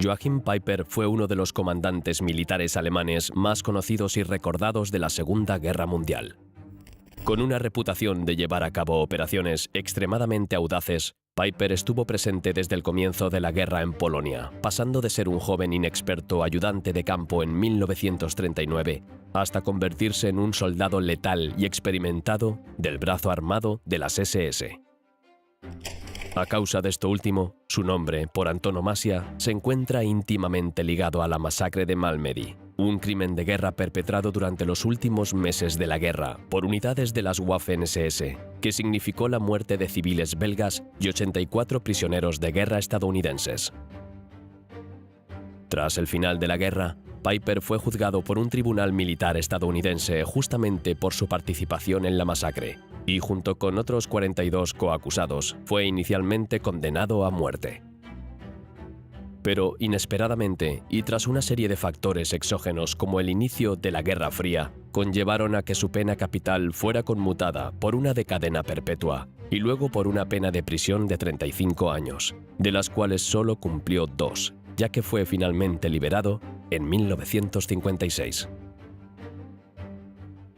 Joachim Peiper fue uno de los comandantes militares alemanes más conocidos y recordados de la Segunda Guerra Mundial. Con una reputación de llevar a cabo operaciones extremadamente audaces, Peiper estuvo presente desde el comienzo de la guerra en Polonia, pasando de ser un joven inexperto ayudante de campo en 1939 hasta convertirse en un soldado letal y experimentado del brazo armado de las SS. A causa de esto último, su nombre, por antonomasia, se encuentra íntimamente ligado a la masacre de Malmedy, un crimen de guerra perpetrado durante los últimos meses de la guerra por unidades de las Waffen-SS, que significó la muerte de civiles belgas y 84 prisioneros de guerra estadounidenses. Tras el final de la guerra, Peiper fue juzgado por un tribunal militar estadounidense justamente por su participación en la masacre, y junto con otros 42 coacusados, fue inicialmente condenado a muerte. Pero inesperadamente, y tras una serie de factores exógenos como el inicio de la Guerra Fría, conllevaron a que su pena capital fuera conmutada por una de cadena perpetua y luego por una pena de prisión de 35 años, de las cuales solo cumplió 2, ya que fue finalmente liberado en 1956.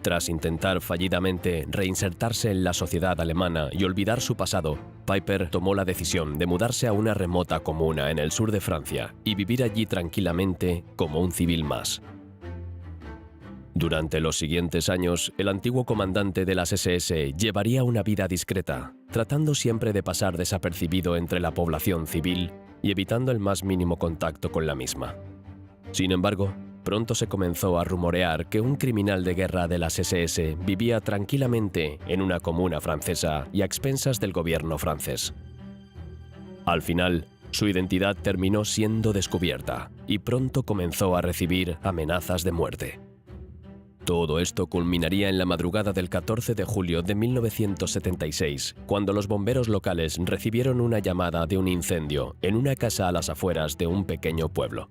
Tras intentar fallidamente reinsertarse en la sociedad alemana y olvidar su pasado, Peiper tomó la decisión de mudarse a una remota comuna en el sur de Francia y vivir allí tranquilamente como un civil más. Durante los siguientes años, el antiguo comandante de las SS llevaría una vida discreta, tratando siempre de pasar desapercibido entre la población civil y evitando el más mínimo contacto con la misma. Sin embargo, pronto se comenzó a rumorear que un criminal de guerra de las SS vivía tranquilamente en una comuna francesa y a expensas del gobierno francés. Al final, su identidad terminó siendo descubierta y pronto comenzó a recibir amenazas de muerte. Todo esto culminaría en la madrugada del 14 de julio de 1976, cuando los bomberos locales recibieron una llamada de un incendio en una casa a las afueras de un pequeño pueblo.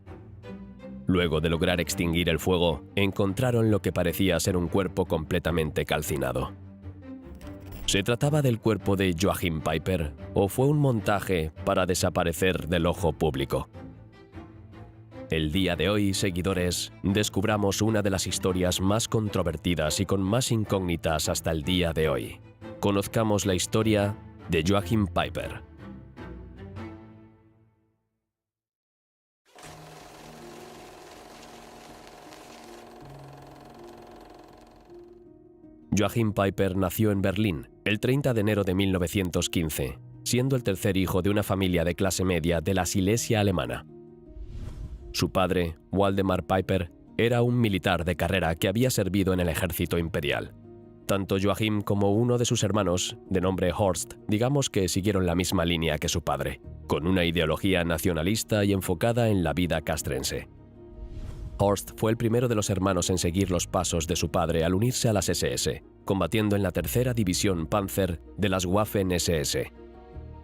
Luego de lograr extinguir el fuego, encontraron lo que parecía ser un cuerpo completamente calcinado. ¿Se trataba del cuerpo de Joachim Peiper o fue un montaje para desaparecer del ojo público? El día de hoy, seguidores, descubramos una de las historias más controvertidas y con más incógnitas hasta el día de hoy. Conozcamos la historia de Joachim Peiper. Joachim Peiper nació en Berlín el 30 de enero de 1915, siendo el tercer hijo de una familia de clase media de la Silesia alemana. Su padre, Waldemar Peiper, era un militar de carrera que había servido en el ejército imperial. Tanto Joachim como uno de sus hermanos, de nombre Horst, digamos que siguieron la misma línea que su padre, con una ideología nacionalista y enfocada en la vida castrense. Horst fue el primero de los hermanos en seguir los pasos de su padre al unirse a las SS, combatiendo en la tercera división Panzer de las Waffen-SS.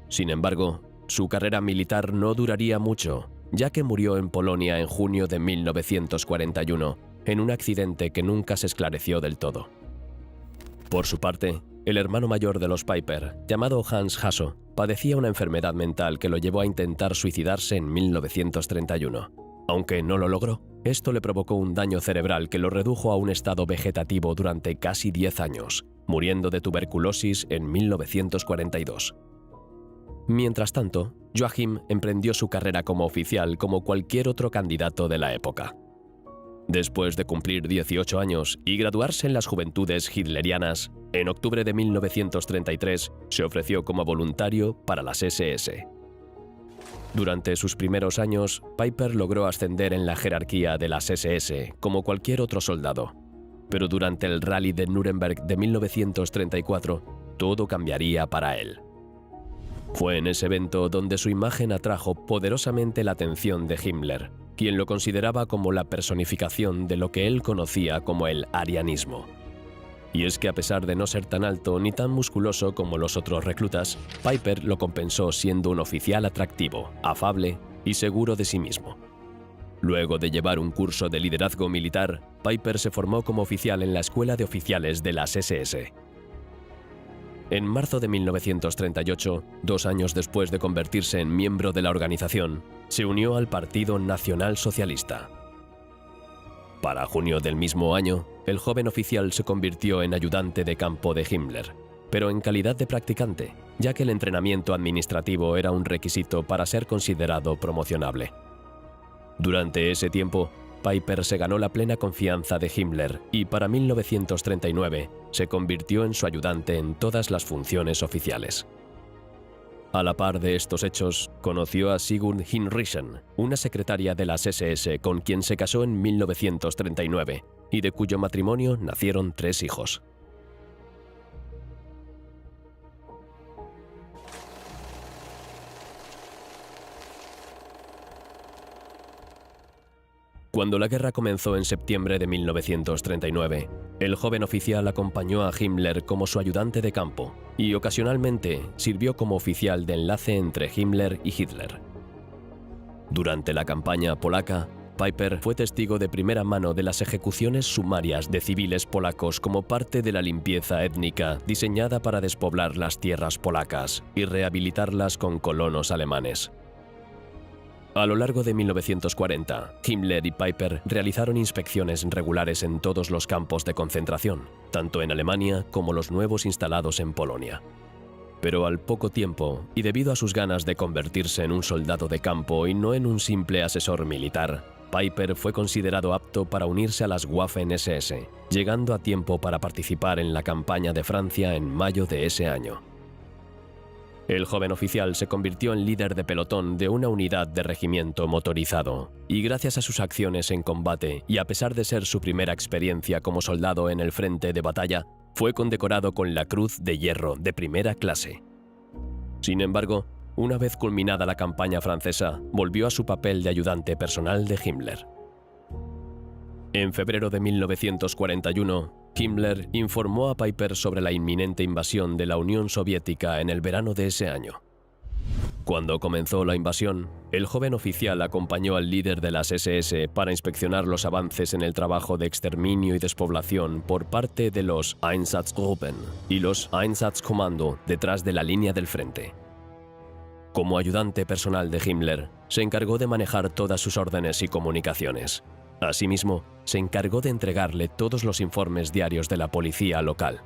Sin embargo, su carrera militar no duraría mucho, ya que murió en Polonia en junio de 1941, en un accidente que nunca se esclareció del todo. Por su parte, el hermano mayor de los Peiper, llamado Hans Hasso, padecía una enfermedad mental que lo llevó a intentar suicidarse en 1931. Aunque no lo logró, esto le provocó un daño cerebral que lo redujo a un estado vegetativo durante casi 10 años, muriendo de tuberculosis en 1942. Mientras tanto, Joachim emprendió su carrera como oficial como cualquier otro candidato de la época. Después de cumplir 18 años y graduarse en las Juventudes Hitlerianas, en octubre de 1933 se ofreció como voluntario para las SS. Durante sus primeros años, Peiper logró ascender en la jerarquía de las SS como cualquier otro soldado. Pero durante el Rally de Nuremberg de 1934, todo cambiaría para él. Fue en ese evento donde su imagen atrajo poderosamente la atención de Himmler, quien lo consideraba como la personificación de lo que él conocía como el arianismo. Y es que a pesar de no ser tan alto ni tan musculoso como los otros reclutas, Peiper lo compensó siendo un oficial atractivo, afable y seguro de sí mismo. Luego de llevar un curso de liderazgo militar, Peiper se formó como oficial en la Escuela de Oficiales de las SS. En marzo de 1938, 2 años después de convertirse en miembro de la organización, se unió al Partido Nacional Socialista. Para junio del mismo año, el joven oficial se convirtió en ayudante de campo de Himmler, pero en calidad de practicante, ya que el entrenamiento administrativo era un requisito para ser considerado promocionable. Durante ese tiempo, Piper se ganó la plena confianza de Himmler y para 1939 se convirtió en su ayudante en todas las funciones oficiales. A la par de estos hechos, conoció a Sigurd Hinrichsen, una secretaria de las SS con quien se casó en 1939 y de cuyo matrimonio nacieron 3 hijos. Cuando la guerra comenzó en septiembre de 1939, el joven oficial acompañó a Himmler como su ayudante de campo y ocasionalmente sirvió como oficial de enlace entre Himmler y Hitler. Durante la campaña polaca, Piper fue testigo de primera mano de las ejecuciones sumarias de civiles polacos como parte de la limpieza étnica diseñada para despoblar las tierras polacas y rehabilitarlas con colonos alemanes. A lo largo de 1940, Himmler y Piper realizaron inspecciones regulares en todos los campos de concentración, tanto en Alemania como los nuevos instalados en Polonia. Pero al poco tiempo, y debido a sus ganas de convertirse en un soldado de campo y no en un simple asesor militar, Piper fue considerado apto para unirse a las Waffen-SS, llegando a tiempo para participar en la campaña de Francia en mayo de ese año. El joven oficial se convirtió en líder de pelotón de una unidad de regimiento motorizado, y gracias a sus acciones en combate y a pesar de ser su primera experiencia como soldado en el frente de batalla, fue condecorado con la Cruz de Hierro de primera clase. Sin embargo, una vez culminada la campaña francesa, volvió a su papel de ayudante personal de Himmler. En febrero de 1941, Himmler informó a Piper sobre la inminente invasión de la Unión Soviética en el verano de ese año. Cuando comenzó la invasión, el joven oficial acompañó al líder de las SS para inspeccionar los avances en el trabajo de exterminio y despoblación por parte de los Einsatzgruppen y los Einsatzkommando detrás de la línea del frente. Como ayudante personal de Himmler, se encargó de manejar todas sus órdenes y comunicaciones. Asimismo, se encargó de entregarle todos los informes diarios de la policía local.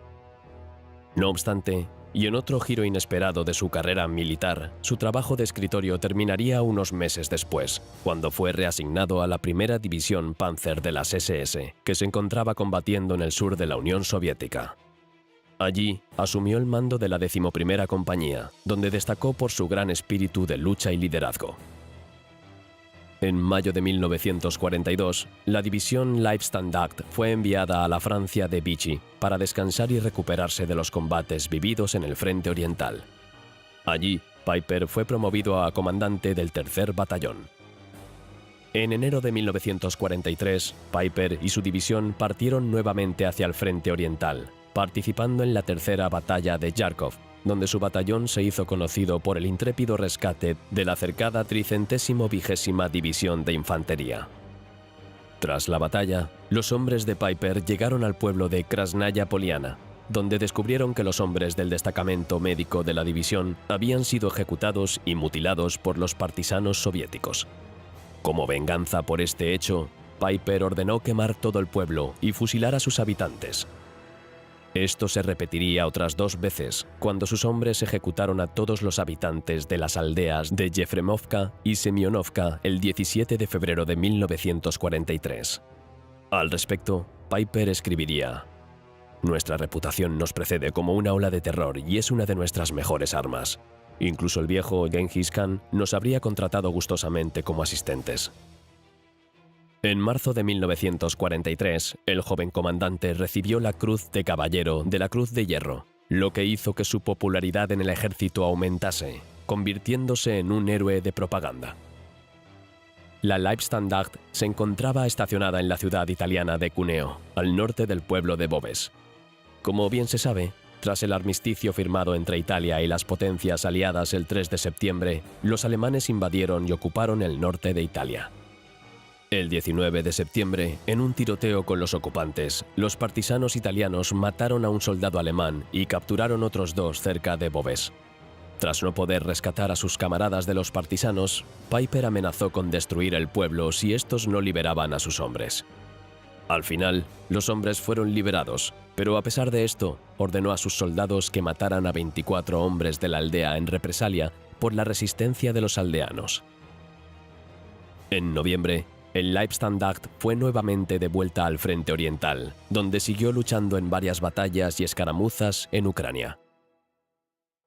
No obstante, y en otro giro inesperado de su carrera militar, su trabajo de escritorio terminaría unos meses después, cuando fue reasignado a la primera división Panzer de las SS, que se encontraba combatiendo en el sur de la Unión Soviética. Allí, asumió el mando de la 11ª compañía, donde destacó por su gran espíritu de lucha y liderazgo. En mayo de 1942, la división Leibstandarte fue enviada a la Francia de Vichy para descansar y recuperarse de los combates vividos en el frente oriental. Allí, Piper fue promovido a comandante del 3er batallón. En enero de 1943, Piper y su división partieron nuevamente hacia el frente oriental, participando en la 3ª batalla de Járkov, donde su batallón se hizo conocido por el intrépido rescate de la cercada 320ª División de Infantería. Tras la batalla, los hombres de Piper llegaron al pueblo de Krasnaya Poliana, donde descubrieron que los hombres del destacamento médico de la división habían sido ejecutados y mutilados por los partisanos soviéticos. Como venganza por este hecho, Piper ordenó quemar todo el pueblo y fusilar a sus habitantes. Esto se repetiría otras 2 veces, cuando sus hombres ejecutaron a todos los habitantes de las aldeas de Yefremovka y Semyonovka el 17 de febrero de 1943. Al respecto, Piper escribiría: «Nuestra reputación nos precede como una ola de terror y es una de nuestras mejores armas. Incluso el viejo Genghis Khan nos habría contratado gustosamente como asistentes». En marzo de 1943, el joven comandante recibió la Cruz de Caballero de la Cruz de Hierro, lo que hizo que su popularidad en el ejército aumentase, convirtiéndose en un héroe de propaganda. La Leibstandarte se encontraba estacionada en la ciudad italiana de Cuneo, al norte del pueblo de Boves. Como bien se sabe, tras el armisticio firmado entre Italia y las potencias aliadas el 3 de septiembre, los alemanes invadieron y ocuparon el norte de Italia. El 19 de septiembre, en un tiroteo con los ocupantes, los partisanos italianos mataron a un soldado alemán y capturaron otros 2 cerca de Beauvais. Tras no poder rescatar a sus camaradas de los partisanos, Piper amenazó con destruir el pueblo si estos no liberaban a sus hombres. Al final, los hombres fueron liberados, pero a pesar de esto, ordenó a sus soldados que mataran a 24 hombres de la aldea en represalia por la resistencia de los aldeanos. En noviembre, el Leibstandarte fue nuevamente de vuelta al frente oriental, donde siguió luchando en varias batallas y escaramuzas en Ucrania.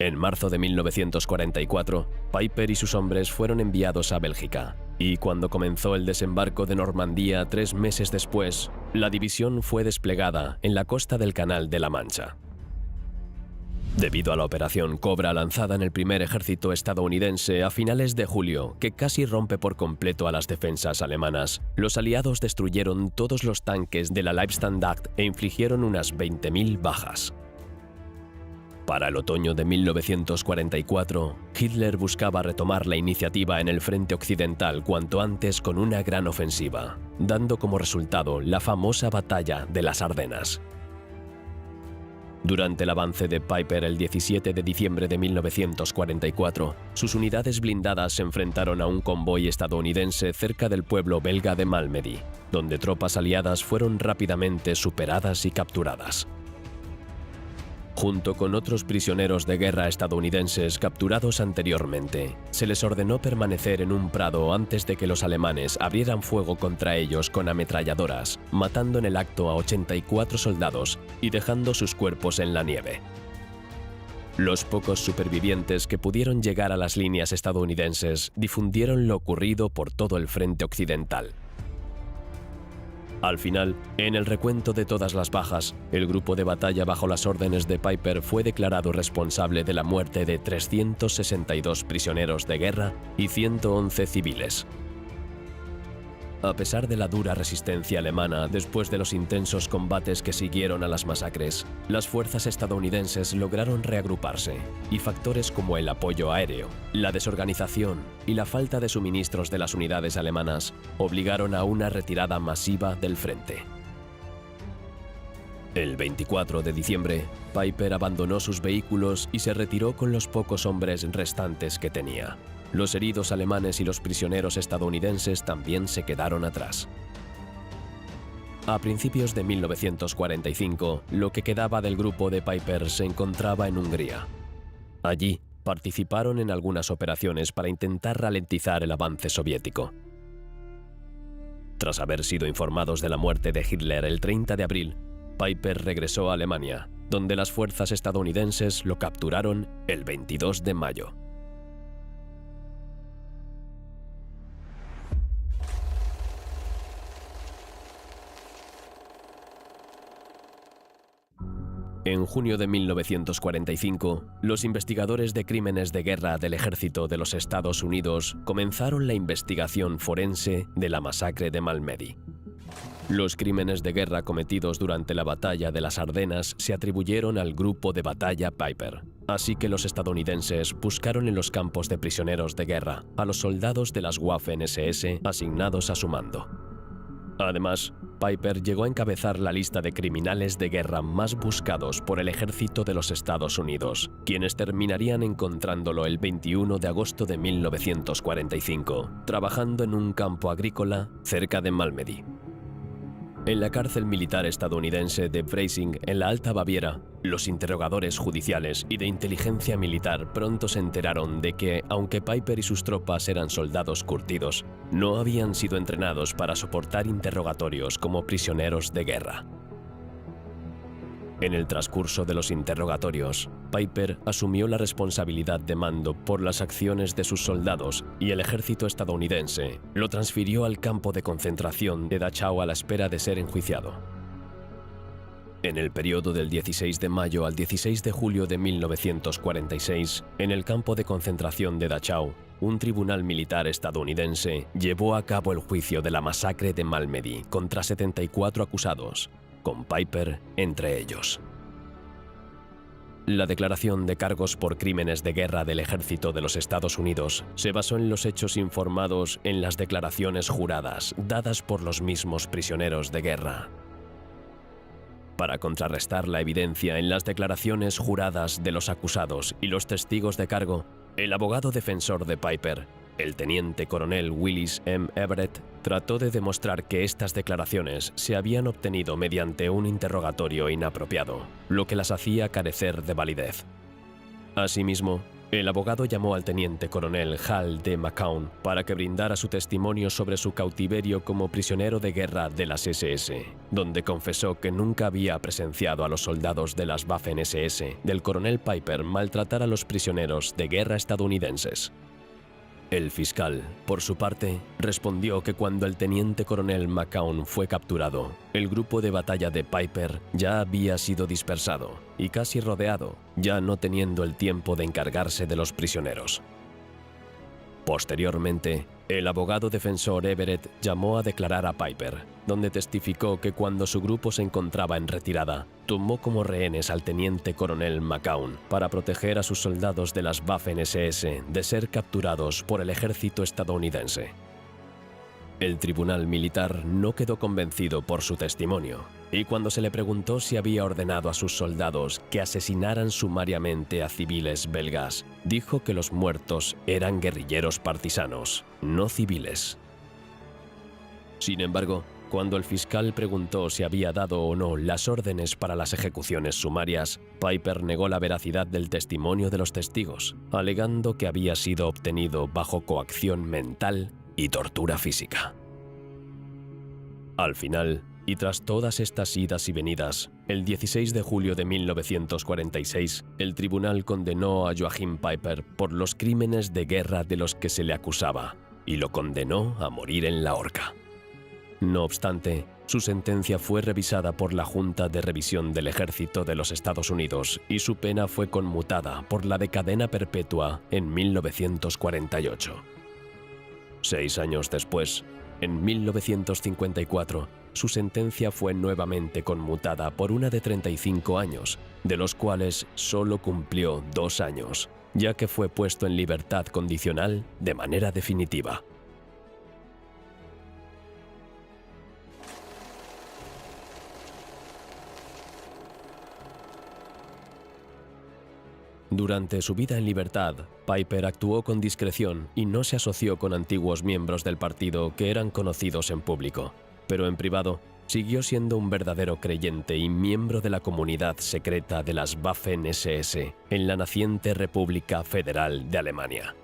En marzo de 1944, Piper y sus hombres fueron enviados a Bélgica, y cuando comenzó el desembarco de Normandía 3 meses después, la división fue desplegada en la costa del Canal de la Mancha. Debido a la operación Cobra lanzada en el primer ejército estadounidense a finales de julio, que casi rompe por completo a las defensas alemanas, los aliados destruyeron todos los tanques de la Leibstandarte e infligieron unas 20.000 bajas. Para el otoño de 1944, Hitler buscaba retomar la iniciativa en el frente occidental cuanto antes con una gran ofensiva, dando como resultado la famosa batalla de las Ardenas. Durante el avance de Piper el 17 de diciembre de 1944, sus unidades blindadas se enfrentaron a un convoy estadounidense cerca del pueblo belga de Malmedy, donde tropas aliadas fueron rápidamente superadas y capturadas. Junto con otros prisioneros de guerra estadounidenses capturados anteriormente, se les ordenó permanecer en un prado antes de que los alemanes abrieran fuego contra ellos con ametralladoras, matando en el acto a 84 soldados y dejando sus cuerpos en la nieve. Los pocos supervivientes que pudieron llegar a las líneas estadounidenses difundieron lo ocurrido por todo el frente occidental. Al final, en el recuento de todas las bajas, el grupo de batalla bajo las órdenes de Piper fue declarado responsable de la muerte de 362 prisioneros de guerra y 111 civiles. A pesar de la dura resistencia alemana después de los intensos combates que siguieron a las masacres, las fuerzas estadounidenses lograron reagruparse y factores como el apoyo aéreo, la desorganización y la falta de suministros de las unidades alemanas obligaron a una retirada masiva del frente. El 24 de diciembre, Piper abandonó sus vehículos y se retiró con los pocos hombres restantes que tenía. Los heridos alemanes y los prisioneros estadounidenses también se quedaron atrás. A principios de 1945, lo que quedaba del grupo de Piper se encontraba en Hungría. Allí, participaron en algunas operaciones para intentar ralentizar el avance soviético. Tras haber sido informados de la muerte de Hitler el 30 de abril, Piper regresó a Alemania, donde las fuerzas estadounidenses lo capturaron el 22 de mayo. En junio de 1945, los investigadores de crímenes de guerra del Ejército de los Estados Unidos comenzaron la investigación forense de la masacre de Malmedy. Los crímenes de guerra cometidos durante la batalla de las Ardenas se atribuyeron al grupo de batalla Piper, así que los estadounidenses buscaron en los campos de prisioneros de guerra a los soldados de las Waffen-SS asignados a su mando. Además, Piper llegó a encabezar la lista de criminales de guerra más buscados por el ejército de los Estados Unidos, quienes terminarían encontrándolo el 21 de agosto de 1945, trabajando en un campo agrícola cerca de Malmedy. En la cárcel militar estadounidense de Freising, en la Alta Baviera, los interrogadores judiciales y de inteligencia militar pronto se enteraron de que, aunque Piper y sus tropas eran soldados curtidos, no habían sido entrenados para soportar interrogatorios como prisioneros de guerra. En el transcurso de los interrogatorios, Piper asumió la responsabilidad de mando por las acciones de sus soldados y el ejército estadounidense lo transfirió al campo de concentración de Dachau a la espera de ser enjuiciado. En el periodo del 16 de mayo al 16 de julio de 1946, en el campo de concentración de Dachau, un tribunal militar estadounidense llevó a cabo el juicio de la masacre de Malmedy contra 74 acusados, con Piper entre ellos. La declaración de cargos por crímenes de guerra del ejército de los Estados Unidos se basó en los hechos informados en las declaraciones juradas dadas por los mismos prisioneros de guerra. Para contrarrestar la evidencia en las declaraciones juradas de los acusados y los testigos de cargo, el abogado defensor de Piper, el teniente coronel Willis M. Everett, trató de demostrar que estas declaraciones se habían obtenido mediante un interrogatorio inapropiado, lo que las hacía carecer de validez. Asimismo, el abogado llamó al teniente coronel Hal D. McCown para que brindara su testimonio sobre su cautiverio como prisionero de guerra de las SS, donde confesó que nunca había presenciado a los soldados de las Waffen-SS del coronel Piper maltratar a los prisioneros de guerra estadounidenses. El fiscal, por su parte, respondió que cuando el teniente coronel McCown fue capturado, el grupo de batalla de Piper ya había sido dispersado y casi rodeado, ya no teniendo el tiempo de encargarse de los prisioneros. Posteriormente, el abogado defensor Everett llamó a declarar a Piper, donde testificó que cuando su grupo se encontraba en retirada, tomó como rehenes al teniente coronel McCown para proteger a sus soldados de las Waffen-SS de ser capturados por el ejército estadounidense. El tribunal militar no quedó convencido por su testimonio, y cuando se le preguntó si había ordenado a sus soldados que asesinaran sumariamente a civiles belgas, dijo que los muertos eran guerrilleros partisanos, no civiles. Sin embargo, cuando el fiscal preguntó si había dado o no las órdenes para las ejecuciones sumarias, Piper negó la veracidad del testimonio de los testigos, alegando que había sido obtenido bajo coacción mental y tortura física. Al final, y tras todas estas idas y venidas, el 16 de julio de 1946, el tribunal condenó a Joachim Piper por los crímenes de guerra de los que se le acusaba, y lo condenó a morir en la horca. No obstante, su sentencia fue revisada por la Junta de Revisión del Ejército de los Estados Unidos y su pena fue conmutada por la de cadena perpetua en 1948. 6 años después, en 1954, su sentencia fue nuevamente conmutada por una de 35 años, de los cuales solo cumplió 2 años, ya que fue puesto en libertad condicional de manera definitiva. Durante su vida en libertad, Piper actuó con discreción y no se asoció con antiguos miembros del partido que eran conocidos en público, pero en privado siguió siendo un verdadero creyente y miembro de la comunidad secreta de las Waffen-SS en la naciente República Federal de Alemania.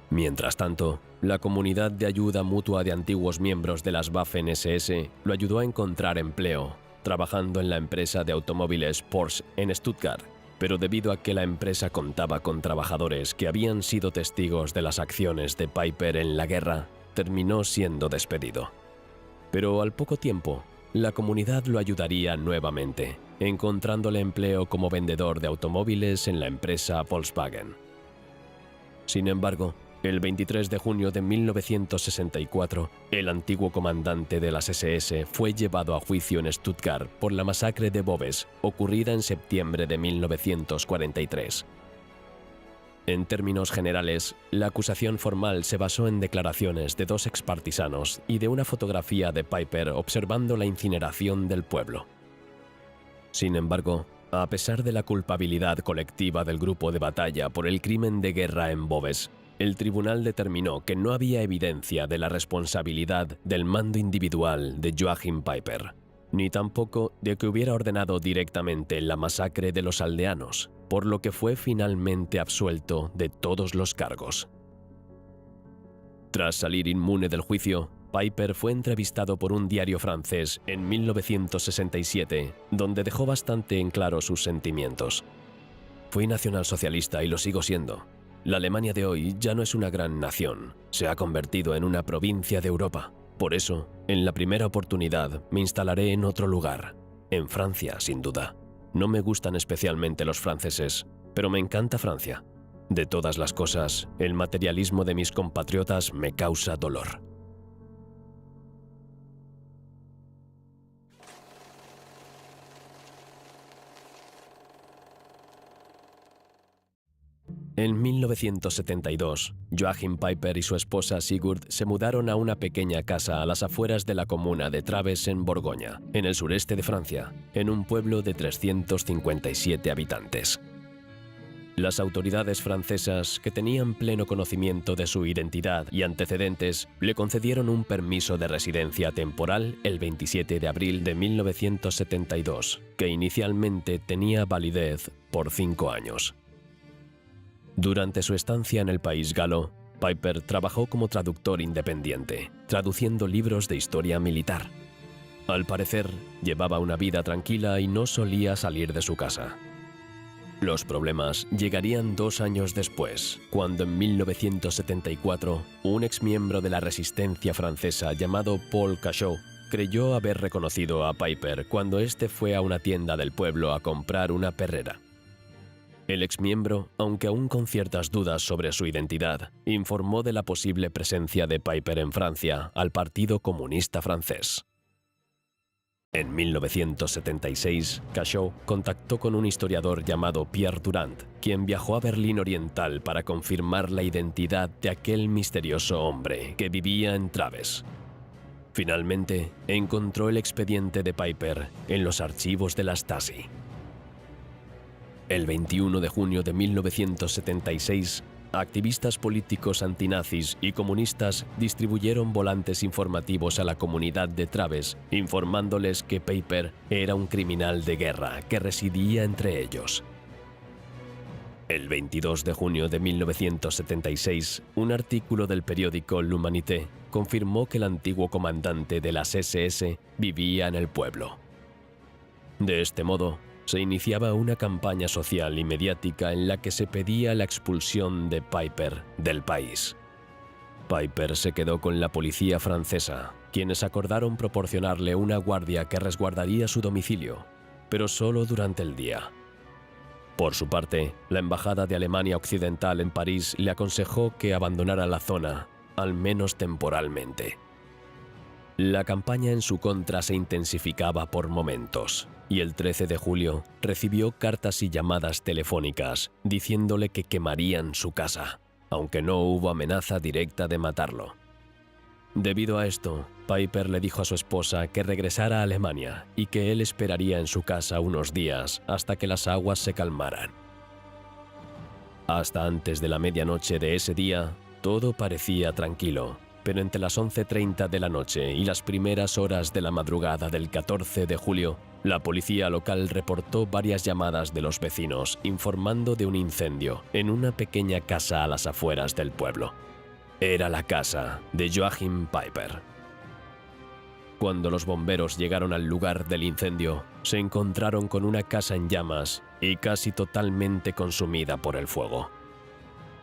Mientras tanto, la comunidad de ayuda mutua de antiguos miembros de las Waffen-SS lo ayudó a encontrar empleo, trabajando en la empresa de automóviles Porsche en Stuttgart, pero debido a que la empresa contaba con trabajadores que habían sido testigos de las acciones de Piper en la guerra, terminó siendo despedido. Pero al poco tiempo, la comunidad lo ayudaría nuevamente, encontrándole empleo como vendedor de automóviles en la empresa Volkswagen. Sin embargo, el 23 de junio de 1964, el antiguo comandante de las SS fue llevado a juicio en Stuttgart por la masacre de Boves, ocurrida en septiembre de 1943. En términos generales, la acusación formal se basó en declaraciones de 2 expartisanos y de una fotografía de Piper observando la incineración del pueblo. Sin embargo, a pesar de la culpabilidad colectiva del grupo de batalla por el crimen de guerra en Boves, el tribunal determinó que no había evidencia de la responsabilidad del mando individual de Joachim Piper, ni tampoco de que hubiera ordenado directamente la masacre de los aldeanos, por lo que fue finalmente absuelto de todos los cargos. Tras salir inmune del juicio, Piper fue entrevistado por un diario francés en 1967, donde dejó bastante en claro sus sentimientos. Fui nacionalsocialista y lo sigo siendo. La Alemania de hoy ya no es una gran nación, se ha convertido en una provincia de Europa. Por eso, en la primera oportunidad, me instalaré en otro lugar, en Francia, sin duda. No me gustan especialmente los franceses, pero me encanta Francia. De todas las cosas, el materialismo de mis compatriotas me causa dolor. En 1972, Joachim Peiper y su esposa Sigurd se mudaron a una pequeña casa a las afueras de la comuna de Traves en Borgoña, en el sureste de Francia, en un pueblo de 357 habitantes. Las autoridades francesas, que tenían pleno conocimiento de su identidad y antecedentes, le concedieron un permiso de residencia temporal el 27 de abril de 1972, que inicialmente tenía validez por 5 años. Durante su estancia en el país galo, Peiper trabajó como traductor independiente, traduciendo libros de historia militar. Al parecer, llevaba una vida tranquila y no solía salir de su casa. Los problemas llegarían 2 años después, cuando en 1974, un exmiembro de la resistencia francesa llamado Paul Cachot creyó haber reconocido a Peiper cuando éste fue a una tienda del pueblo a comprar una perrera. El exmiembro, aunque aún con ciertas dudas sobre su identidad, informó de la posible presencia de Peiper en Francia al Partido Comunista Francés. En 1976, Cachot contactó con un historiador llamado Pierre Durand, quien viajó a Berlín Oriental para confirmar la identidad de aquel misterioso hombre que vivía en Traves. Finalmente, encontró el expediente de Peiper en los archivos de la Stasi. El 21 de junio de 1976, activistas políticos antinazis y comunistas distribuyeron volantes informativos a la comunidad de Traves, informándoles que Peiper era un criminal de guerra que residía entre ellos. El 22 de junio de 1976, un artículo del periódico L'Humanité confirmó que el antiguo comandante de las SS vivía en el pueblo. De este modo, se iniciaba una campaña social y mediática en la que se pedía la expulsión de Peiper del país. Peiper se quedó con la policía francesa, quienes acordaron proporcionarle una guardia que resguardaría su domicilio, pero solo durante el día. Por su parte, la Embajada de Alemania Occidental en París le aconsejó que abandonara la zona, al menos temporalmente. La campaña en su contra se intensificaba por momentos, y el 13 de julio recibió cartas y llamadas telefónicas diciéndole que quemarían su casa, aunque no hubo amenaza directa de matarlo. Debido a esto, Peiper le dijo a su esposa que regresara a Alemania y que él esperaría en su casa unos días hasta que las aguas se calmaran. Hasta antes de la medianoche de ese día, todo parecía tranquilo, pero entre las 11:30 de la noche y las primeras horas de la madrugada del 14 de julio, la policía local reportó varias llamadas de los vecinos informando de un incendio en una pequeña casa a las afueras del pueblo. Era la casa de Joachim Peiper. Cuando los bomberos llegaron al lugar del incendio, se encontraron con una casa en llamas y casi totalmente consumida por el fuego.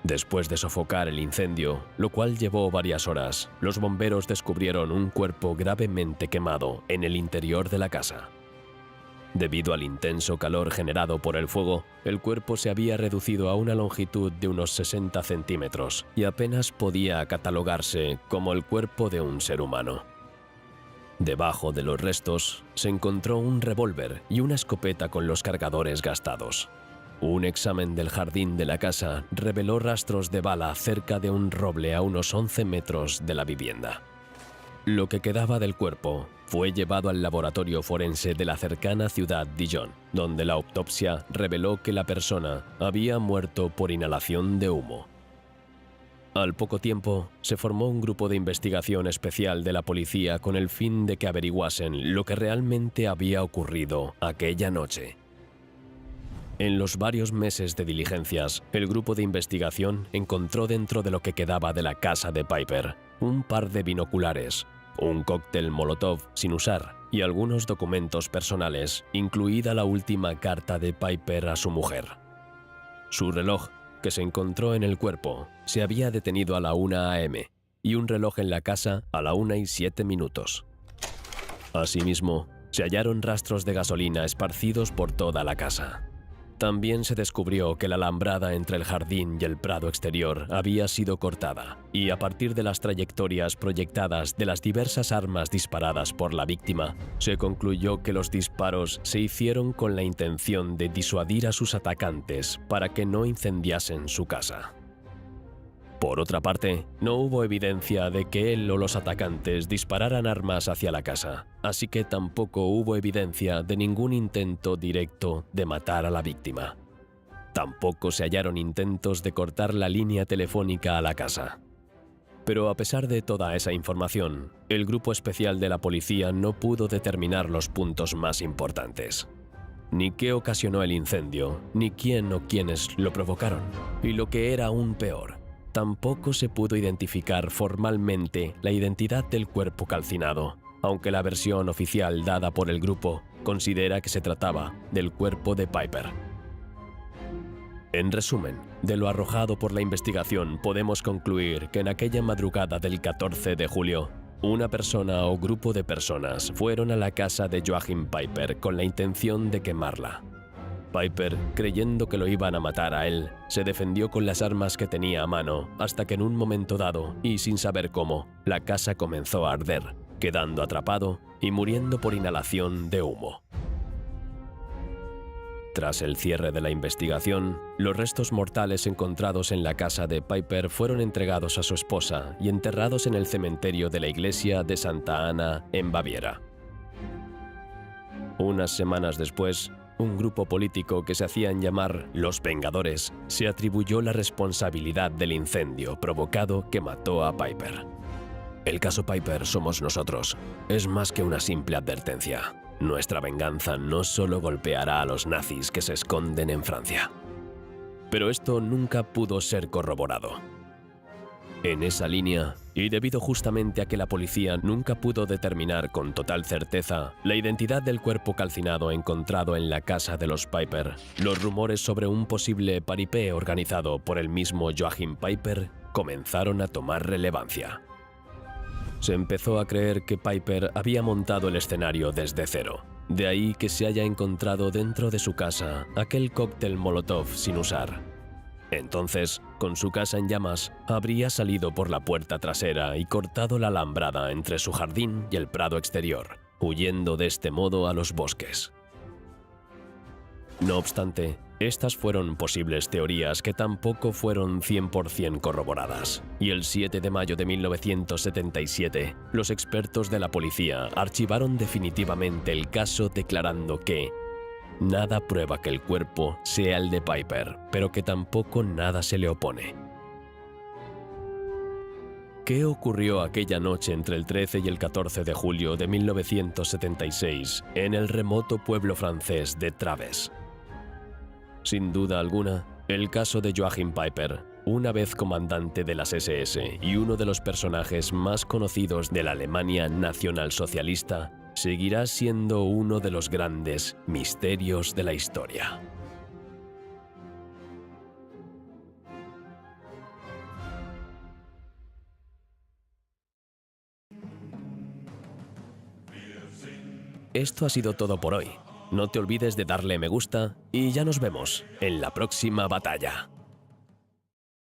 Después de sofocar el incendio, lo cual llevó varias horas, los bomberos descubrieron un cuerpo gravemente quemado en el interior de la casa. Debido al intenso calor generado por el fuego, el cuerpo se había reducido a una longitud de unos 60 centímetros y apenas podía catalogarse como el cuerpo de un ser humano. Debajo de los restos se encontró un revólver y una escopeta con los cargadores gastados. Un examen del jardín de la casa reveló rastros de bala cerca de un roble a unos 11 metros de la vivienda. Lo que quedaba del cuerpo fue llevado al laboratorio forense de la cercana ciudad Dijon, donde la autopsia reveló que la persona había muerto por inhalación de humo. Al poco tiempo, se formó un grupo de investigación especial de la policía con el fin de que averiguasen lo que realmente había ocurrido aquella noche. En los varios meses de diligencias, el grupo de investigación encontró dentro de lo que quedaba de la casa de Peiper un par de binoculares, un cóctel Molotov sin usar y algunos documentos personales, incluida la última carta de Peiper a su mujer. Su reloj, que se encontró en el cuerpo, se había detenido a la 1 a.m. y un reloj en la casa a la 1:07. Asimismo, se hallaron rastros de gasolina esparcidos por toda la casa. También se descubrió que la alambrada entre el jardín y el prado exterior había sido cortada, y a partir de las trayectorias proyectadas de las diversas armas disparadas por la víctima, se concluyó que los disparos se hicieron con la intención de disuadir a sus atacantes para que no incendiasen su casa. Por otra parte, no hubo evidencia de que él o los atacantes dispararan armas hacia la casa, así que tampoco hubo evidencia de ningún intento directo de matar a la víctima. Tampoco se hallaron intentos de cortar la línea telefónica a la casa. Pero a pesar de toda esa información, el grupo especial de la policía no pudo determinar los puntos más importantes. Ni qué ocasionó el incendio, ni quién o quiénes lo provocaron. Y lo que era aún peor, tampoco se pudo identificar formalmente la identidad del cuerpo calcinado, aunque la versión oficial dada por el grupo considera que se trataba del cuerpo de Piper. En resumen, de lo arrojado por la investigación podemos concluir que en aquella madrugada del 14 de julio, una persona o grupo de personas fueron a la casa de Joachim Piper con la intención de quemarla. Piper, creyendo que lo iban a matar a él, se defendió con las armas que tenía a mano hasta que en un momento dado, y sin saber cómo, la casa comenzó a arder, quedando atrapado y muriendo por inhalación de humo. Tras el cierre de la investigación, los restos mortales encontrados en la casa de Piper fueron entregados a su esposa y enterrados en el cementerio de la iglesia de Santa Ana, en Baviera. Unas semanas después, un grupo político que se hacían llamar Los Vengadores se atribuyó la responsabilidad del incendio provocado que mató a Piper. El caso Piper somos nosotros. Es más que una simple advertencia. Nuestra venganza no solo golpeará a los nazis que se esconden en Francia. Pero esto nunca pudo ser corroborado. En esa línea, y debido justamente a que la policía nunca pudo determinar con total certeza la identidad del cuerpo calcinado encontrado en la casa de los Piper, los rumores sobre un posible paripé organizado por el mismo Joachim Piper comenzaron a tomar relevancia. Se empezó a creer que Piper había montado el escenario desde cero. De ahí que se haya encontrado dentro de su casa aquel cóctel Molotov sin usar. Entonces, con su casa en llamas, habría salido por la puerta trasera y cortado la alambrada entre su jardín y el prado exterior, huyendo de este modo a los bosques. No obstante, estas fueron posibles teorías que tampoco fueron 100% corroboradas, y el 7 de mayo de 1977, los expertos de la policía archivaron definitivamente el caso declarando que nada prueba que el cuerpo sea el de Piper, pero que tampoco nada se le opone. ¿Qué ocurrió aquella noche entre el 13 y el 14 de julio de 1976 en el remoto pueblo francés de Traves? Sin duda alguna, el caso de Joachim Piper, una vez comandante de las SS y uno de los personajes más conocidos de la Alemania nacionalsocialista, seguirá siendo uno de los grandes misterios de la historia. Esto ha sido todo por hoy. No te olvides de darle me gusta y ya nos vemos en la próxima batalla.